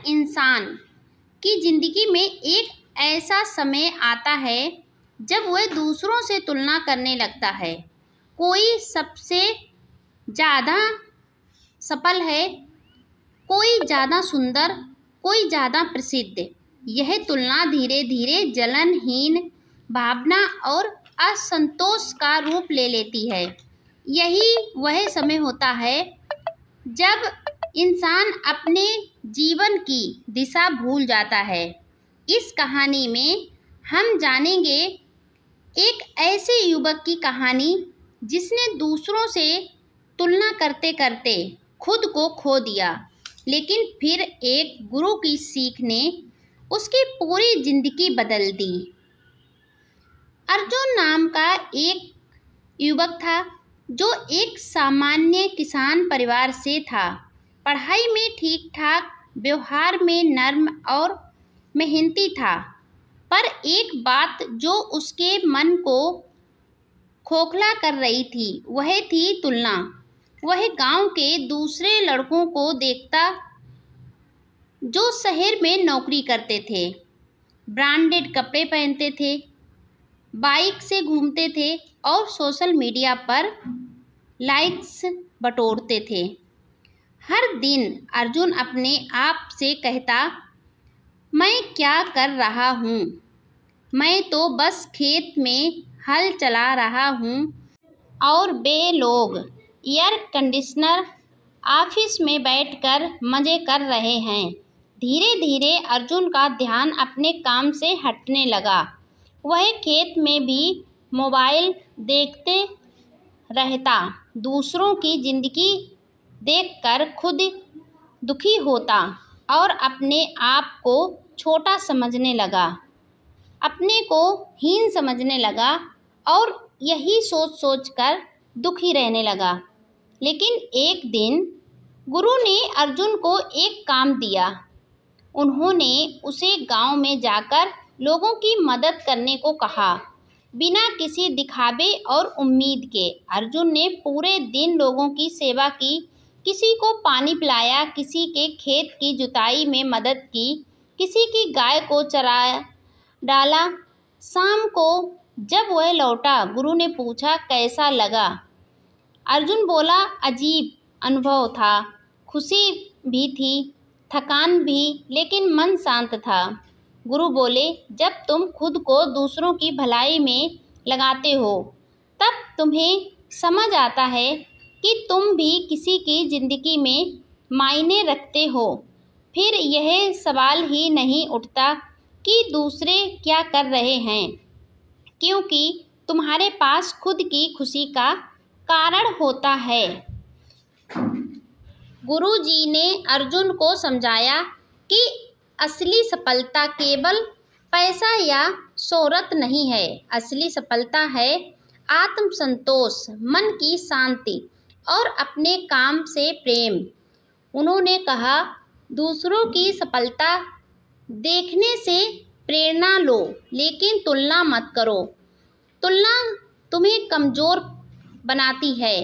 इंसान की ज़िंदगी में एक ऐसा समय आता है जब वह दूसरों से तुलना करने लगता है। कोई सबसे ज़्यादा सफल है, कोई ज़्यादा सुंदर, कोई ज़्यादा प्रसिद्ध। यह तुलना धीरे धीरे जलनहीन भावना और असंतोष का रूप ले लेती है। यही वह समय होता है जब इंसान अपने जीवन की दिशा भूल जाता है। इस कहानी में हम जानेंगे एक ऐसे युवक की कहानी जिसने दूसरों से तुलना करते करते खुद को खो दिया, लेकिन फिर एक गुरु की सीख ने उसकी पूरी जिंदगी बदल दी। अर्जुन नाम का एक युवक था जो एक सामान्य किसान परिवार से था। पढ़ाई में ठीक ठाक, व्यवहार में नर्म और मेहनती था, पर एक बात जो उसके मन को खोखला कर रही थी वह थी तुलना। वह गांव के दूसरे लड़कों को देखता जो शहर में नौकरी करते थे, ब्रांडेड कपड़े पहनते थे, बाइक से घूमते थे और सोशल मीडिया पर लाइक्स बटोरते थे। हर दिन अर्जुन अपने आप से कहता, मैं क्या कर रहा हूँ, मैं तो बस खेत में हल चला रहा हूँ और वे लोग एयर कंडीशनर ऑफिस में बैठकर मज़े कर रहे हैं। धीरे धीरे अर्जुन का ध्यान अपने काम से हटने लगा। वह खेत में भी मोबाइल देखते रहता, दूसरों की ज़िंदगी देखकर खुद दुखी होता और अपने आप को छोटा समझने लगा, अपने को हीन समझने लगा और यही सोच सोच कर दुखी रहने लगा। लेकिन एक दिन गुरु ने अर्जुन को एक काम दिया। उन्होंने उसे गांव में जाकर लोगों की मदद करने को कहा। बिना किसी दिखावे और उम्मीद के अर्जुन ने पूरे दिन लोगों की सेवा की। किसी को पानी पिलाया, किसी के खेत की जुताई में मदद की, किसी की गाय को चरा डाला। शाम को जब वह लौटा, गुरु ने पूछा, कैसा लगा? अर्जुन बोला, अजीब अनुभव था, खुशी भी थी, थकान भी, लेकिन मन शांत था। गुरु बोले, जब तुम खुद को दूसरों की भलाई में लगाते हो तब तुम्हें समझ आता है कि तुम भी किसी की ज़िंदगी में मायने रखते हो। फिर यह सवाल ही नहीं उठता कि दूसरे क्या कर रहे हैं, क्योंकि तुम्हारे पास खुद की खुशी का कारण होता है। गुरुजी ने अर्जुन को समझाया कि असली सफलता केवल पैसा या शोहरत नहीं है। असली सफलता है आत्मसंतोष, मन की शांति और अपने काम से प्रेम। उन्होंने कहा, दूसरों की सफलता देखने से प्रेरणा लो, लेकिन तुलना मत करो। तुलना तुम्हें कमज़ोर बनाती है,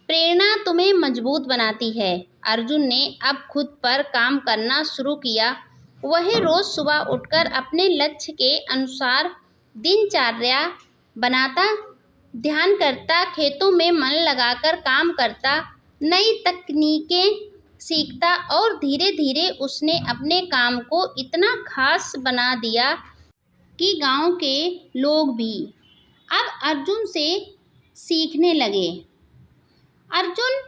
प्रेरणा तुम्हें मजबूत बनाती है। अर्जुन ने अब खुद पर काम करना शुरू किया। वह रोज़ सुबह उठकर अपने लक्ष्य के अनुसार दिनचर्या बनाता, ध्यान करता, खेतों में मन लगाकर काम करता, नई तकनीकें सीखता और धीरे धीरे उसने अपने काम को इतना खास बना दिया कि गांव के लोग भी अब अर्जुन से सीखने लगे। अर्जुन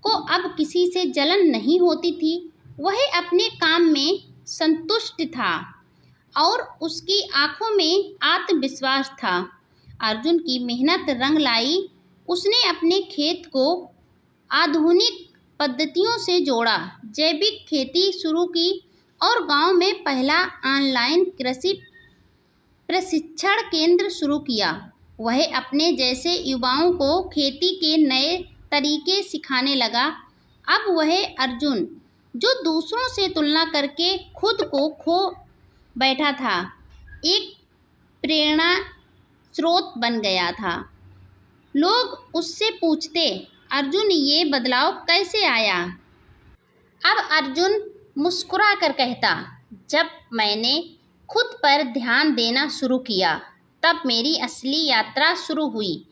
को अब किसी से जलन नहीं होती थी। वह अपने काम में संतुष्ट था और उसकी आंखों में आत्मविश्वास था। अर्जुन की मेहनत रंग लाई। उसने अपने खेत को आधुनिक पद्धतियों से जोड़ा, जैविक खेती शुरू की और गांव में पहला ऑनलाइन कृषि प्रशिक्षण केंद्र शुरू किया। वह अपने जैसे युवाओं को खेती के नए तरीके सिखाने लगा। अब वह अर्जुन जो दूसरों से तुलना करके खुद को खो बैठा था, एक प्रेरणा स्रोत बन गया था। लोग उससे पूछते, अर्जुन ये बदलाव कैसे आया? अब अर्जुन मुस्कुरा कर कहता, जब मैंने खुद पर ध्यान देना शुरू किया तब मेरी असली यात्रा शुरू हुई।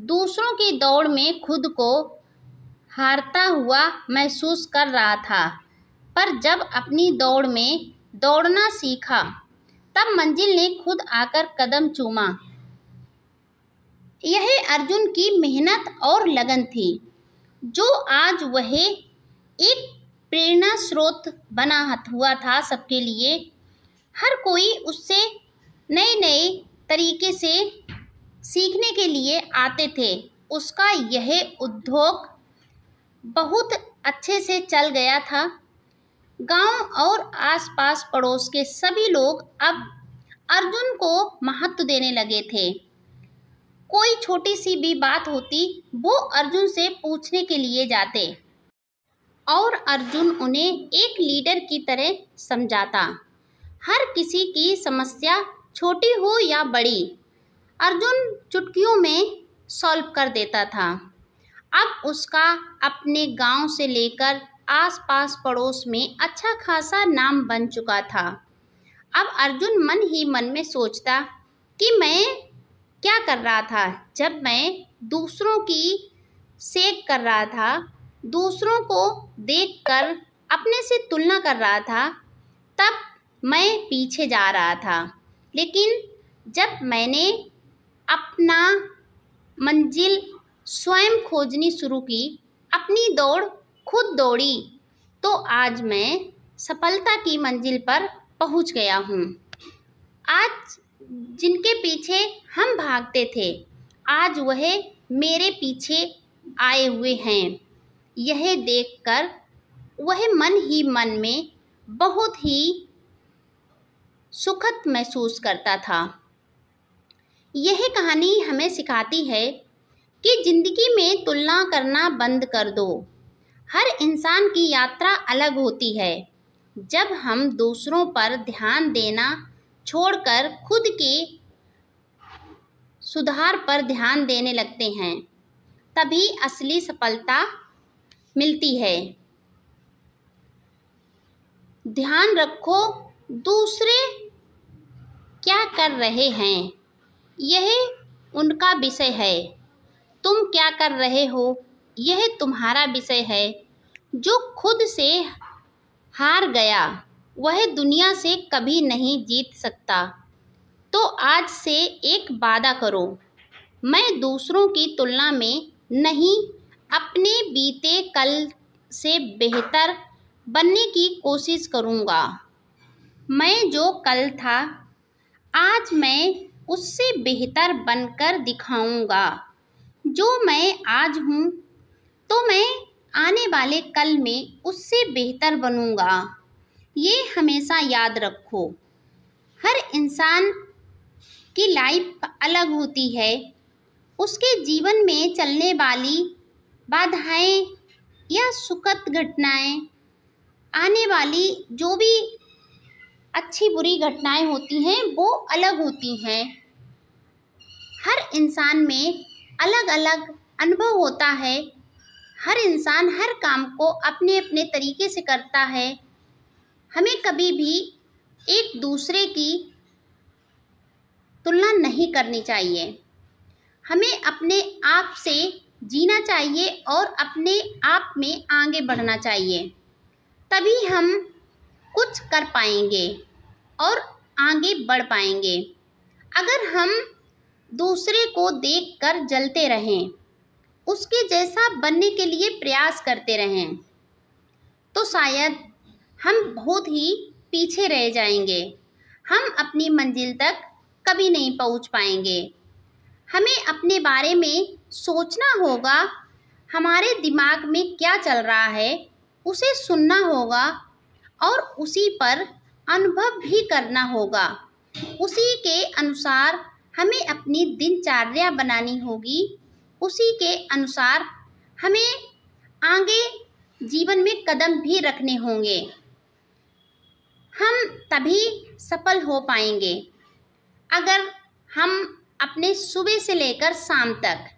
दूसरों की दौड़ में खुद को हारता हुआ महसूस कर रहा था, पर जब अपनी दौड़ में दौड़ना सीखा तब मंजिल ने खुद आकर कदम चूमा। यह अर्जुन की मेहनत और लगन थी जो आज वह एक प्रेरणा स्रोत बना हुआ था सबके लिए। हर कोई उससे नए नए तरीके से सीखने के लिए आते थे। उसका यह उद्योग बहुत अच्छे से चल गया था। गांव और आसपास पड़ोस के सभी लोग अब अर्जुन को महत्व देने लगे थे। कोई छोटी सी भी बात होती वो अर्जुन से पूछने के लिए जाते और अर्जुन उन्हें एक लीडर की तरह समझाता। हर किसी की समस्या छोटी हो या बड़ी अर्जुन चुटकियों में सॉल्व कर देता था। अब उसका अपने गांव से लेकर आसपास पड़ोस में अच्छा खासा नाम बन चुका था। अब अर्जुन मन ही मन में सोचता कि मैं क्या कर रहा था जब मैं दूसरों की सेक कर रहा था, दूसरों को देखकर अपने से तुलना कर रहा था, तब मैं पीछे जा रहा था। लेकिन जब मैंने अपना मंजिल स्वयं खोजनी शुरू की, अपनी दौड़ खुद दौड़ी, तो आज मैं सफलता की मंजिल पर पहुंच गया हूँ। आज जिनके पीछे हम भागते थे आज वह मेरे पीछे आए हुए हैं। यह देखकर वह मन ही मन में बहुत ही सुखद महसूस करता था। यह कहानी हमें सिखाती है कि जिंदगी में तुलना करना बंद कर दो। हर इंसान की यात्रा अलग होती है। जब हम दूसरों पर ध्यान देना छोड़कर खुद के सुधार पर ध्यान देने लगते हैं तभी असली सफलता मिलती है। ध्यान रखो दूसरे क्या कर रहे हैं, यह उनका विषय है। तुम क्या कर रहे हो यह तुम्हारा विषय है। जो खुद से हार गया वह दुनिया से कभी नहीं जीत सकता। तो आज से एक वादा करो, मैं दूसरों की तुलना में नहीं, अपने बीते कल से बेहतर बनने की कोशिश करूँगा। मैं जो कल था आज मैं उससे बेहतर बनकर दिखाऊँगा। जो मैं आज हूँ तो मैं आने वाले कल में उससे बेहतर बनूँगा। ये हमेशा याद रखो। हर इंसान की लाइफ अलग होती है। उसके जीवन में चलने वाली बाधाएं या सुखद घटनाएं, आने वाली जो भी अच्छी बुरी घटनाएं होती हैं वो अलग होती हैं। हर इंसान में अलग अलग अनुभव होता है। हर इंसान हर काम को अपने अपने तरीके से करता है। हमें कभी भी एक दूसरे की तुलना नहीं करनी चाहिए। हमें अपने आप से जीना चाहिए और अपने आप में आगे बढ़ना चाहिए। तभी हम कुछ कर पाएंगे और आगे बढ़ पाएंगे। अगर हम दूसरे को देखकर जलते रहें, उसके जैसा बनने के लिए प्रयास करते रहें, तो शायद हम बहुत ही पीछे रह जाएंगे। हम अपनी मंजिल तक कभी नहीं पहुंच पाएंगे। हमें अपने बारे में सोचना होगा। हमारे दिमाग में क्या चल रहा है उसे सुनना होगा और उसी पर अनुभव भी करना होगा। उसी के अनुसार हमें अपनी दिनचर्या बनानी होगी। उसी के अनुसार हमें आगे जीवन में कदम भी रखने होंगे। हम तभी सफल हो पाएंगे अगर हम अपने सुबह से लेकर शाम तक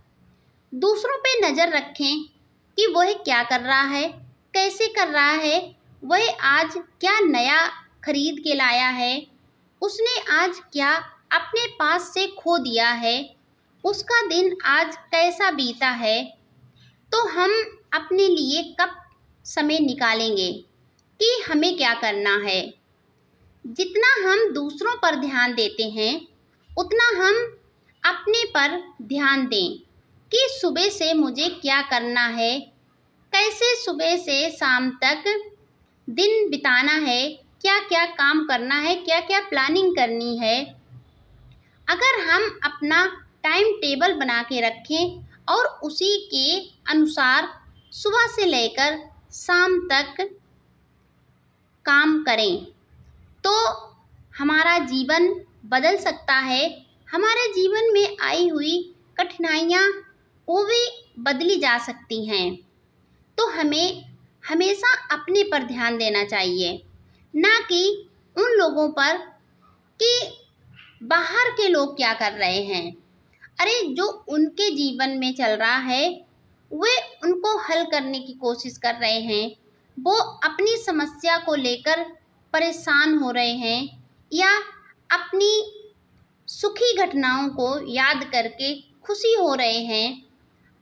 दूसरों पे नज़र रखें कि वह क्या कर रहा है, कैसे कर रहा है, वह आज क्या नया खरीद के लाया है, उसने आज क्या अपने पास से खो दिया है, उसका दिन आज कैसा बीता है, तो हम अपने लिए कब समय निकालेंगे कि हमें क्या करना है। जितना हम दूसरों पर ध्यान देते हैं उतना हम अपने पर ध्यान दें कि सुबह से मुझे क्या करना है, कैसे सुबह से शाम तक दिन बिताना है, क्या क्या काम करना है, क्या क्या प्लानिंग करनी है। अगर हम अपना टाइम टेबल बना के रखें और उसी के अनुसार सुबह से लेकर शाम तक काम करें तो हमारा जीवन बदल सकता है। हमारे जीवन में आई हुई कठिनाइयाँ वो भी बदली जा सकती हैं। तो हमें हमेशा अपने पर ध्यान देना चाहिए, ना कि उन लोगों पर कि बाहर के लोग क्या कर रहे हैं। अरे जो उनके जीवन में चल रहा है वे उनको हल करने की कोशिश कर रहे हैं, वो अपनी समस्या को लेकर परेशान हो रहे हैं या अपनी सुखी घटनाओं को याद करके खुशी हो रहे हैं,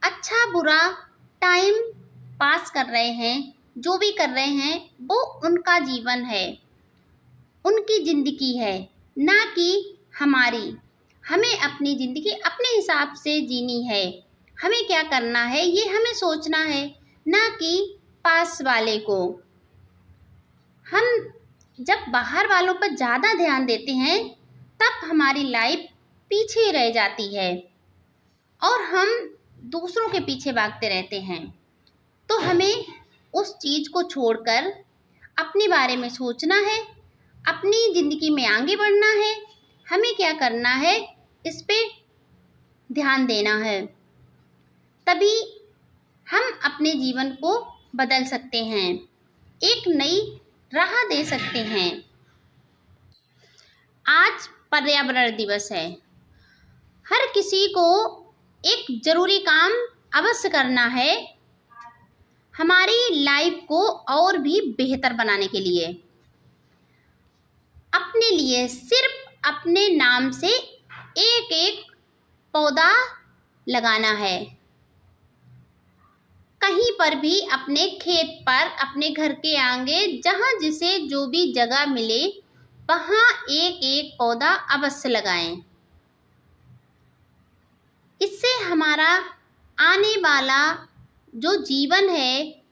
अच्छा बुरा टाइम पास कर रहे हैं। जो भी कर रहे हैं वो उनका जीवन है, उनकी ज़िंदगी है, ना कि हमारी। हमें अपनी ज़िंदगी अपने हिसाब से जीनी है। हमें क्या करना है ये हमें सोचना है, ना कि पास वाले को। हम जब बाहर वालों पर ज़्यादा ध्यान देते हैं तब हमारी लाइफ पीछे रह जाती है और हम दूसरों के पीछे भागते रहते हैं। तो हमें उस चीज़ को छोड़कर अपने बारे में सोचना है, अपनी ज़िंदगी में आगे बढ़ना है। हमें क्या करना है इस पे ध्यान देना है, तभी हम अपने जीवन को बदल सकते हैं, एक नई राह दे सकते हैं। आज पर्यावरण दिवस है। हर किसी को एक ज़रूरी काम अवश्य करना है हमारी लाइफ को और भी बेहतर बनाने के लिए। अपने लिए सिर्फ अपने नाम से एक एक पौधा लगाना है। कहीं पर भी अपने खेत पर, अपने घर के आगे, जहाँ जिसे जो भी जगह मिले वहाँ एक एक पौधा अवश्य लगाएं। इससे हमारा आने वाला जो जीवन है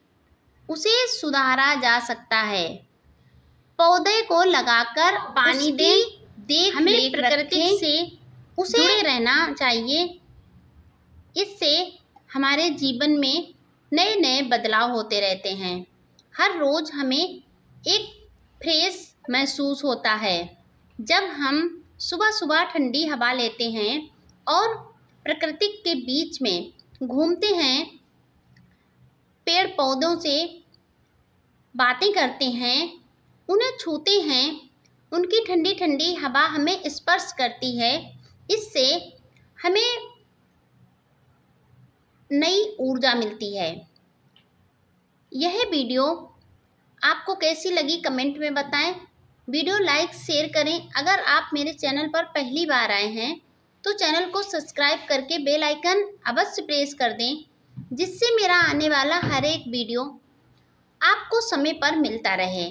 उसे सुधारा जा सकता है। पौधे को लगाकर पानी दें, हमें प्रकृति से उसे जुड़े रहना चाहिए। इससे हमारे जीवन में नए नए बदलाव होते रहते हैं। हर रोज़ हमें एक फ्रेश महसूस होता है जब हम सुबह सुबह ठंडी हवा लेते हैं और प्रकृति के बीच में घूमते हैं, पेड़ पौधों से बातें करते हैं, उन्हें छूते हैं, उनकी ठंडी ठंडी हवा हमें स्पर्श करती है। इससे हमें नई ऊर्जा मिलती है। यह वीडियो आपको कैसी लगी कमेंट में बताएं। वीडियो लाइक शेयर करें। अगर आप मेरे चैनल पर पहली बार आए हैं तो चैनल को सब्सक्राइब करके बेल आइकन अवश्य प्रेस कर दें, जिससे मेरा आने वाला हर एक वीडियो आपको समय पर मिलता रहे।